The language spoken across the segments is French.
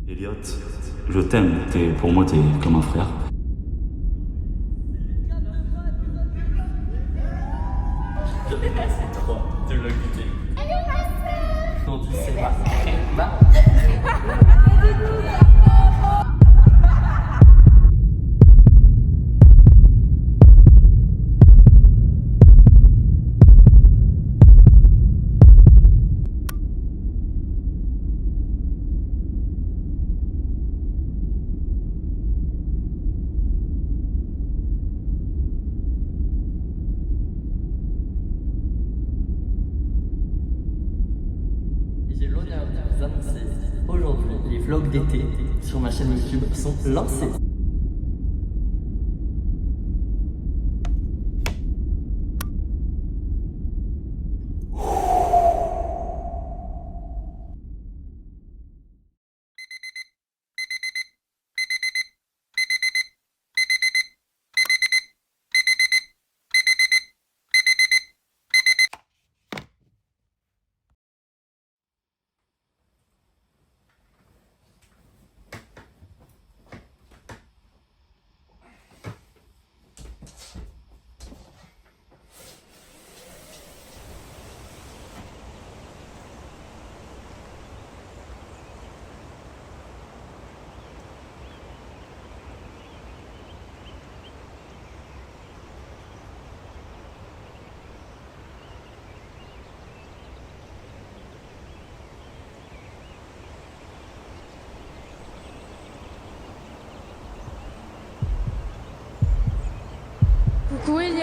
Elliot, je t'aime, pour moi t'es comme un frère. C'est trop de le goûter. On dit c'est ma crème. J'ai l'honneur de vous annoncer aujourd'hui les vlogs d'été sur ma chaîne YouTube sont lancés. Coucou Elliot,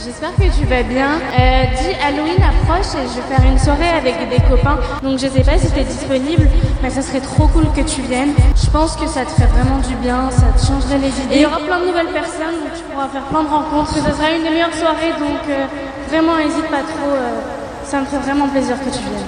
j'espère que tu vas bien. Dis Halloween approche et je vais faire une soirée avec des copains. Donc je sais pas si t'es disponible, mais ça serait trop cool que tu viennes. Je pense que ça te ferait vraiment du bien, ça te changerait les idées. Et il y aura plein de nouvelles personnes, donc tu pourras faire plein de rencontres. Ça sera une des meilleures soirées, donc vraiment hésite pas trop. Ça me fait vraiment plaisir que tu viennes.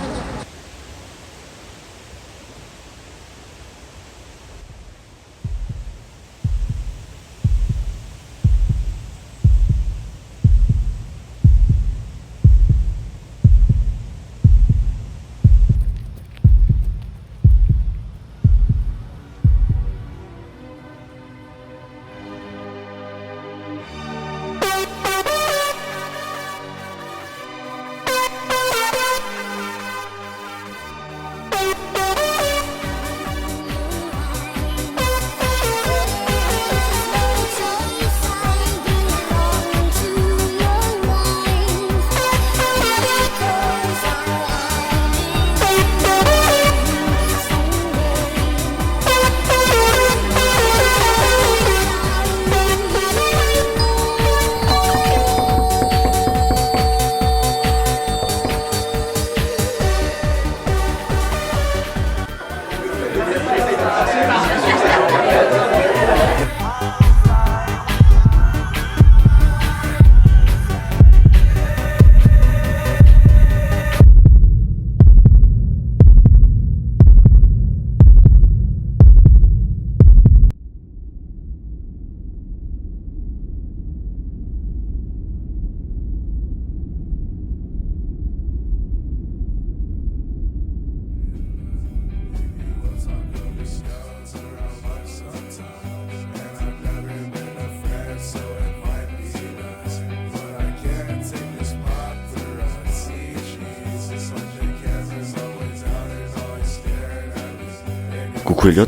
Coucou Elliot,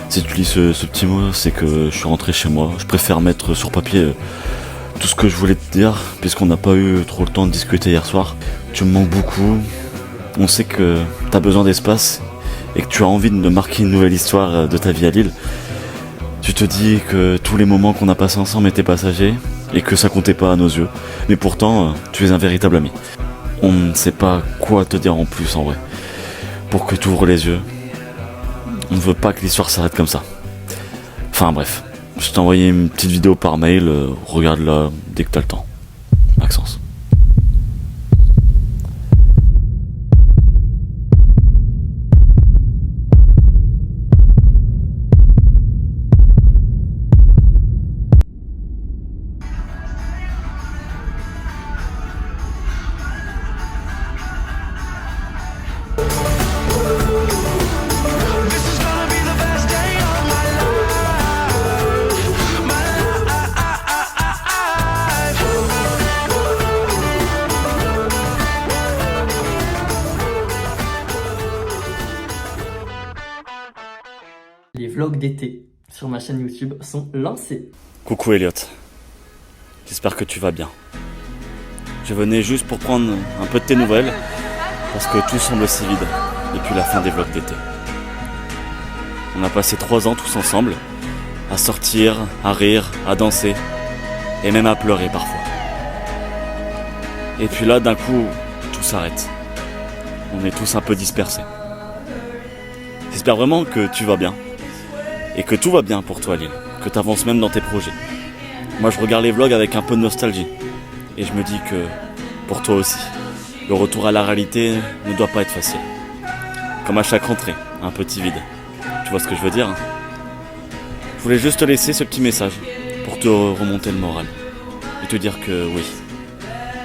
si tu lis ce petit mot, c'est que je suis rentré chez moi. Je préfère mettre sur papier tout ce que je voulais te dire, puisqu'on n'a pas eu trop le temps de discuter hier soir. Tu me manques beaucoup, on sait que tu as besoin d'espace et que tu as envie de marquer une nouvelle histoire de ta vie à Lille. Tu te dis que tous les moments qu'on a passés ensemble étaient passagers et que ça comptait pas à nos yeux. Mais pourtant, tu es un véritable ami. On ne sait pas quoi te dire en plus en vrai. Pour que tu ouvres les yeux. On ne veut pas que l'histoire s'arrête comme ça. Enfin bref, je t'ai envoyé une petite vidéo par mail, regarde-la dès que t'as le temps. Maxence. This is gonna be the best. Les vlogs d'été sur ma chaîne YouTube sont lancés. Coucou Elliot, j'espère que tu vas bien. Je venais juste pour prendre un peu de tes nouvelles, parce que tout semble si vide depuis la fin des vlogs d'été. On a passé 3 ans tous ensemble, à sortir, à rire, à danser, et même à pleurer parfois. Et puis là, d'un coup, tout s'arrête. On est tous un peu dispersés. J'espère vraiment que tu vas bien, et que tout va bien pour toi Lille, que tu avances même dans tes projets. Moi je regarde les vlogs avec un peu de nostalgie, et je me dis que, pour toi aussi, le retour à la réalité ne doit pas être facile. Comme à chaque rentrée, un petit vide. Tu vois ce que je veux dire, hein? Je voulais juste te laisser ce petit message, pour te remonter le moral, et te dire que oui,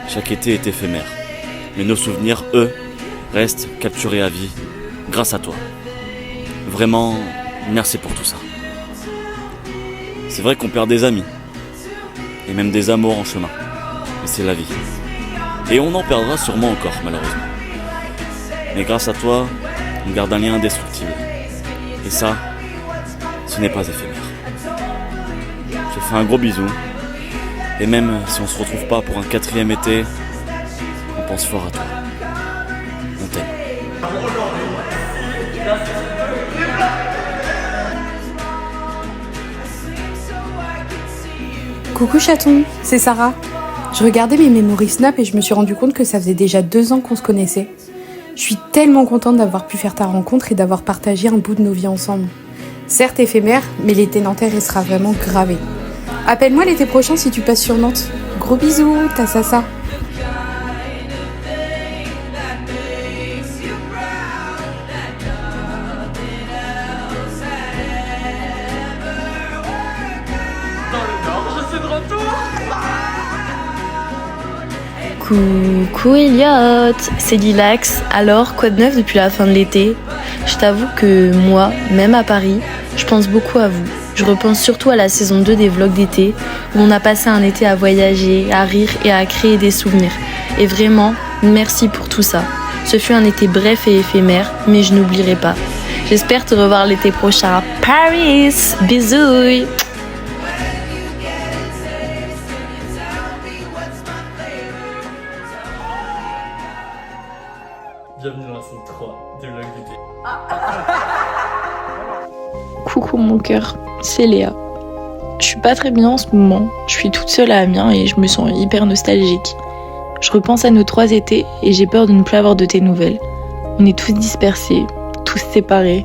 chaque été est éphémère, mais nos souvenirs, eux, restent capturés à vie, grâce à toi. Vraiment, merci pour tout ça. C'est vrai qu'on perd des amis, et même des amours en chemin, mais c'est la vie. Et on en perdra sûrement encore, malheureusement. Mais grâce à toi, on garde un lien indestructible. Et ça, ce n'est pas éphémère. Je te fais un gros bisou. Et même si on se retrouve pas pour un 4e été, on pense fort à toi. On t'aime. Coucou chaton, c'est Sarah. Je regardais mes memories Snap et je me suis rendu compte que ça faisait déjà 2 ans qu'on se connaissait. Je suis tellement contente d'avoir pu faire ta rencontre et d'avoir partagé un bout de nos vies ensemble. Certes éphémère, mais l'été nantais restera vraiment gravé. Appelle-moi l'été prochain si tu passes sur Nantes. Gros bisous, ta Sassa. Coucou Elliot, c'est Lilax. Alors, quoi de neuf depuis la fin de l'été? Je t'avoue que moi, même à Paris, je pense beaucoup à vous. Je repense surtout à la saison 2 des vlogs d'été, où on a passé un été à voyager, à rire et à créer des souvenirs. Et vraiment, merci pour tout ça. Ce fut un été bref et éphémère, mais je n'oublierai pas. J'espère te revoir l'été prochain à Paris. Bisous. Bienvenue dans la saison 3 des vlogs d'été. Coucou mon cœur, c'est Léa. Je suis pas très bien en ce moment, je suis toute seule à Amiens et je me sens hyper nostalgique. Je repense à nos 3 étés et j'ai peur de ne plus avoir de tes nouvelles. On est tous dispersés, tous séparés.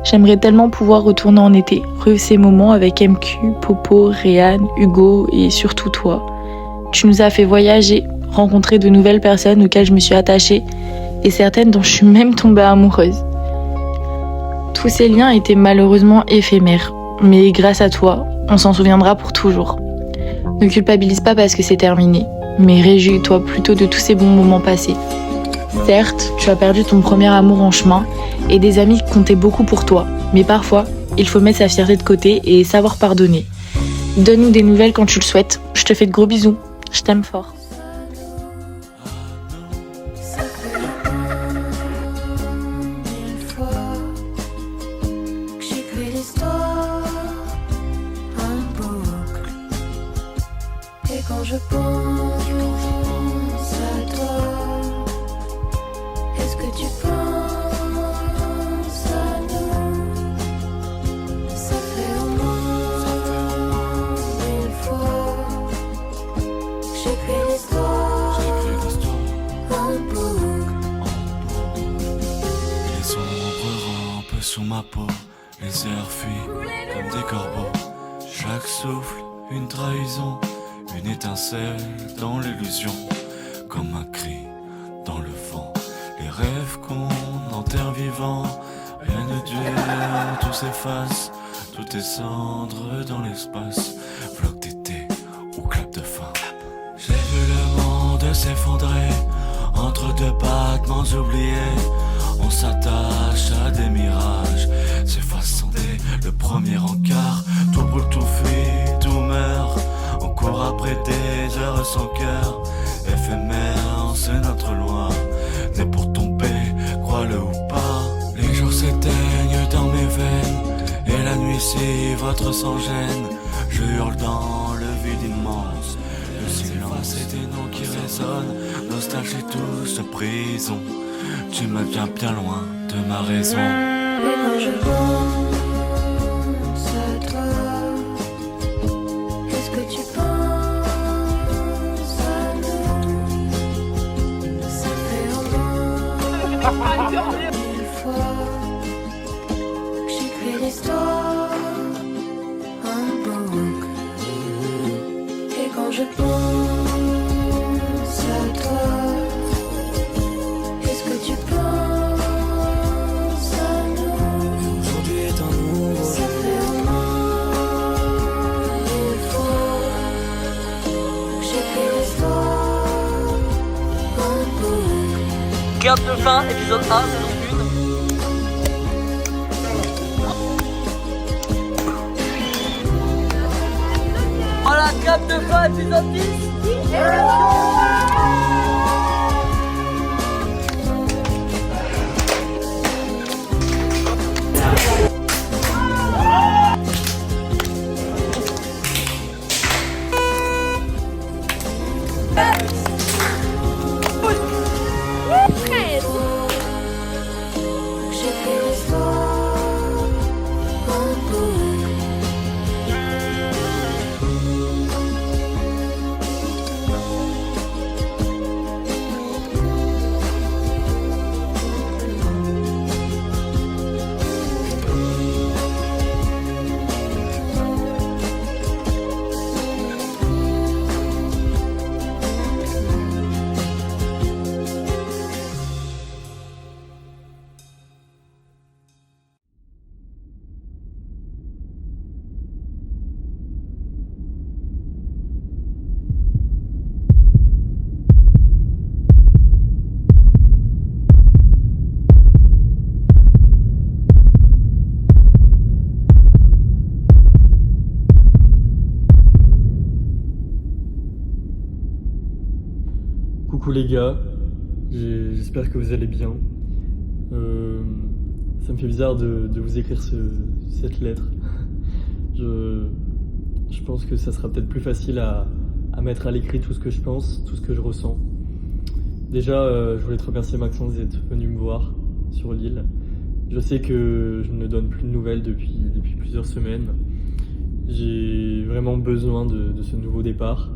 J'aimerais tellement pouvoir retourner en été, revivre ces moments avec MQ, Popo, Réane, Hugo et surtout toi. Tu nous as fait voyager, rencontrer de nouvelles personnes auxquelles je me suis attachée et certaines dont je suis même tombée amoureuse. Tous ces liens étaient malheureusement éphémères, mais grâce à toi, on s'en souviendra pour toujours. Ne culpabilise pas parce que c'est terminé, mais réjouis-toi plutôt de tous ces bons moments passés. Certes, tu as perdu ton premier amour en chemin et des amis qui comptaient beaucoup pour toi, mais parfois, il faut mettre sa fierté de côté et savoir pardonner. Donne-nous des nouvelles quand tu le souhaites. Je te fais de gros bisous. Je t'aime fort. Quand je pense à toi, est-ce que tu penses à nous? Ça fait au moins une fois que j'écris l'histoire en boucle. Les ombres rampent sous ma peau, les airs fuient comme des corbeaux. Chaque souffle, une trahison. Une étincelle dans l'illusion, comme un cri dans le vent. Les rêves qu'on enterre vivants, rien ne dure, tout s'efface, tout est cendre dans l'espace. Vlog d'été ou clap de fin. J'ai vu le monde s'effondrer entre 2 battements oubliés. On s'attache à des mirages, s'efface le premier encart. Tout brûle, tout fuit, tout meurt. On court après des heures sans cœur. Éphémère, c'est notre loi. Né pour tomber, crois-le ou pas. Les jours s'éteignent dans mes veines Et la nuit votre sans gêne. Je hurle dans le vide immense. Le silence et des noms qui résonnent. Nostalgie douce de prison. Tu me viens bien loin de ma raison. Et quand je pense à toi, est-ce que tu penses à nous? Ça fait au moins 1000 fois que j'écris l'histoire, un bouc. Et quand je pense à toi, est-ce que tu penses? Cap de fin, épisode 1, saison 1. Voilà, cap de fin, épisode 10. Coucou les gars, j'espère que vous allez bien. Ça me fait bizarre de vous écrire cette lettre. Je pense que ça sera peut-être plus facile à mettre à l'écrit tout ce que je pense, tout ce que je ressens. Déjà, je voulais te remercier Maxence d'être venu me voir sur l'île. Je sais que je ne donne plus de nouvelles depuis plusieurs semaines. J'ai vraiment besoin de ce nouveau départ,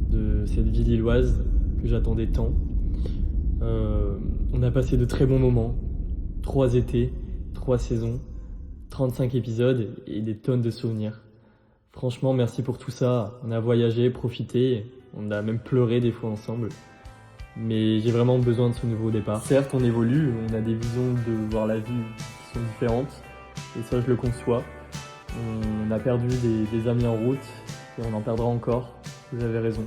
de cette vie lilloise que j'attendais tant. On a passé de très bons moments, 3 étés, 3 saisons, 35 épisodes et des tonnes de souvenirs. Franchement, merci pour tout ça. On a voyagé, profité, on a même pleuré des fois ensemble. Mais j'ai vraiment besoin de ce nouveau départ. Certes, on évolue, on a des visions de voir la vie qui sont différentes, et ça je le conçois. On a perdu des amis en route, et on en perdra encore, vous avez raison.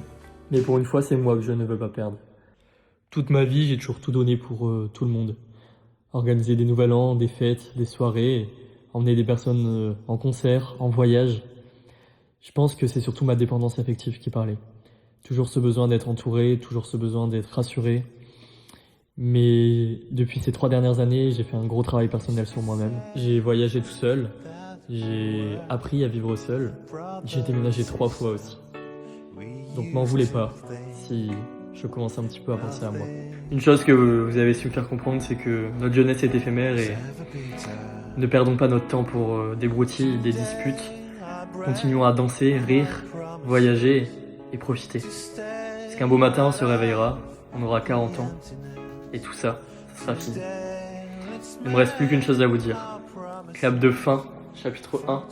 Mais pour une fois, c'est moi que je ne veux pas perdre. Toute ma vie, j'ai toujours tout donné pour tout le monde. Organiser des nouvel an, des fêtes, des soirées, emmener des personnes en concert, en voyage. Je pense que c'est surtout ma dépendance affective qui parlait. Toujours ce besoin d'être entouré, toujours ce besoin d'être rassuré. Mais depuis ces 3 dernières années, j'ai fait un gros travail personnel sur moi-même. J'ai voyagé tout seul, j'ai appris à vivre seul. J'ai déménagé 3 fois aussi. Donc m'en voulez pas si je commence un petit peu à penser à moi. Une chose que vous avez su me faire comprendre, c'est que notre jeunesse est éphémère et ne perdons pas notre temps pour des broutilles, des disputes. Continuons à danser, rire, voyager et profiter. Parce qu'un beau matin, on se réveillera, on aura 40 ans et tout ça, ça sera fini. Il me reste plus qu'une chose à vous dire. Clap de fin, chapitre 1.